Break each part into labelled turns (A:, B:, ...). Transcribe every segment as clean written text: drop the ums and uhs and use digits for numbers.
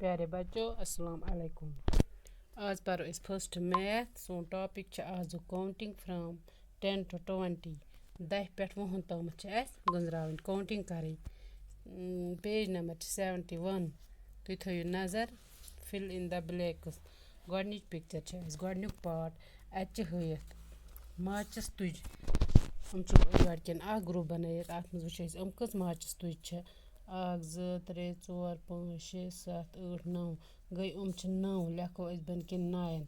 A: प्यारे बच्चों अस्सलाम वालेकुम। आज पढ़ो इस फर्स्ट मैथ। सोन टॉपिक छ आज काउंटिंग फ्रॉम 10 to 20 10 पे 20 तम गुजरावन काउंटिंग करें। पेज नंबर 71 तुम थो नजर फिल इन द ब्लैक्स। गोडनिच पिक्चर गोडनुक पार्ट अत हयत माचस तुज यड़ कन ग्रुप बनत अत मज वो कस माचस तुज 1 2 3 4 5 6 7 8 9 गई 9 लेखो बन कन 9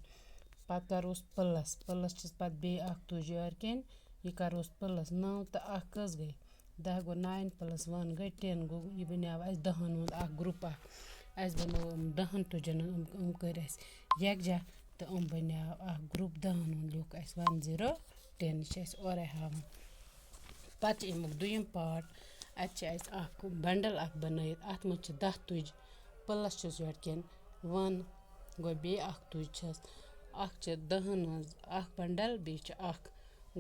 A: पत करोस प्लस प्लस पत बे तुज यड़ कन यह करोस प्लस 9 तो 1 कस गई 10 गो 9 + 1 गई 10 गो यह बनो 10 हुंद ग्रुप बनो 10 तुजन कर यकजा तो बनो ग्रुप 10 हुंद लिख 1 0 10 और हावन पत अमुक दुयम पार्ट अत बंडल बनत अत मज 10 तुज प्लस यड़ कन 1 गो बे तुज 10 हज बंडल बे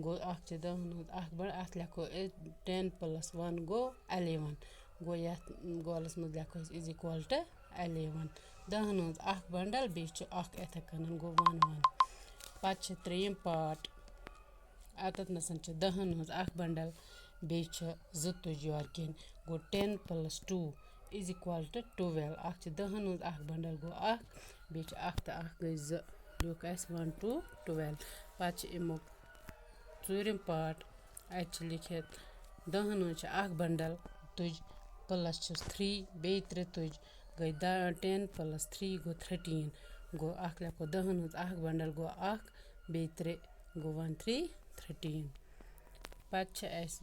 A: गो 10 हज बंडल अत लेखो 10 + 1 गो 11 गो ये गोलस मज लेखो = 11 10 हज बंडल बे इथे कन गो 1 1 पत त्रेयम पार्ट अत नसन 10 हज बंडल बे 2 तुज यड़ कन गो 10 + 2 = 12 10 हज बंडल गो 1 बे 1 तो 1 गई 2 लिख 1 to 12 पत अमुक चूरम पार्ट अत लिखित 10 हज बंडल तुज प्लस 3 बे 3 तुज गई 10 + 3 गो 13 गो 1 लेखो 10 हज बंडल गो 1 बे 3 गो 1 3 13 पत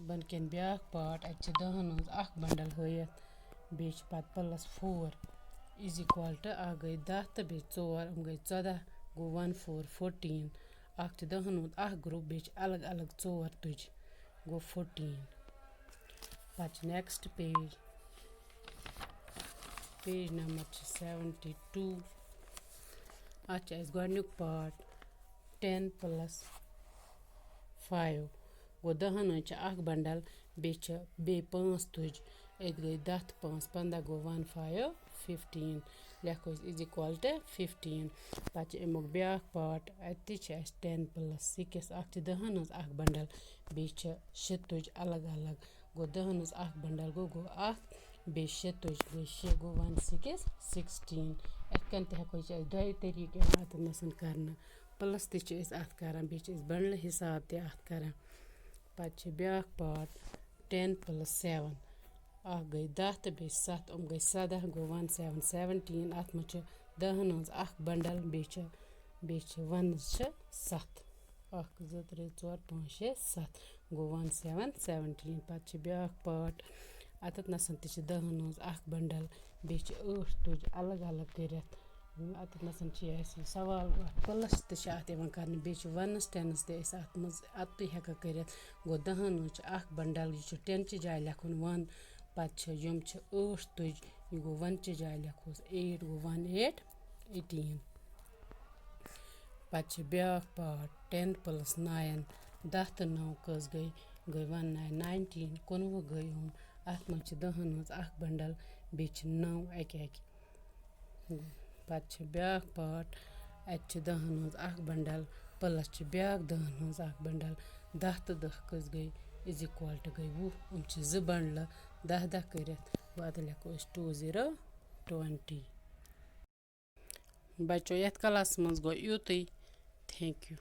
A: बन कन ब्या पार्ट अत 10 हज बंडल हयत बे पत + 4 = गई 10 तो बे 4 गई 14 गो 1 4 14 10 हज ग्रुप बे अलग अलग 4 तुज गो 14 पत नेक्स्ट पेज नंबर 72 अत गोडनुक पार्ट 10 + 5 गो 10 हज बंडल बे 5 तुज इत गई 10 तो 5 15 गो 1 5 15 लेखो = 15 पत अमुक ब्या पार्ट अत 10 + 6 अत 10 हज बंडल बे 6 तुज अलग अलग गो 10 हज बंडल गो 1 बे 6 तुज गई 6 गो 1 6 16 इत कन हेको दो तरीक अत नसन कर प्लस अत कर बे बंडल हिसाब कर पत ब्या पार्ट 10 + 7 गई 10 तो बे 7 गई 17 गो 1 7 17 अत मज 10 हज बंडल बे 1 7 1 2 3 4 5 6 7 गो 1 7 17 पत ब्या पार्ट अत नसन 10 हज बंडल बे 8 तुज अलग अलग कर अत नसन सवाल प्लस अत कर बे 1 10 अत मज अत हेका कर गो 10 हज बंडल यह 10 च जाय लेखन 1 पत यम 8 तुज यह गो 1 च जाय लेखोस 8 गो 1 8 18 पत ब्या पार्ट 10 + 9 10 तो 9 कस गई 1 9 19 19 गई अत मज 10 हज बंडल बे 9 अक पत ब्या पार्ट अत 10 हज बंडल प्लस ब्या 10 हज बंडल 10 तो 10 कस गई = गई 20 2 बंडल 10 10 कर अत लेखो 2 0 20 बच्चों यथ क्लास मज गो युत थैंक यू।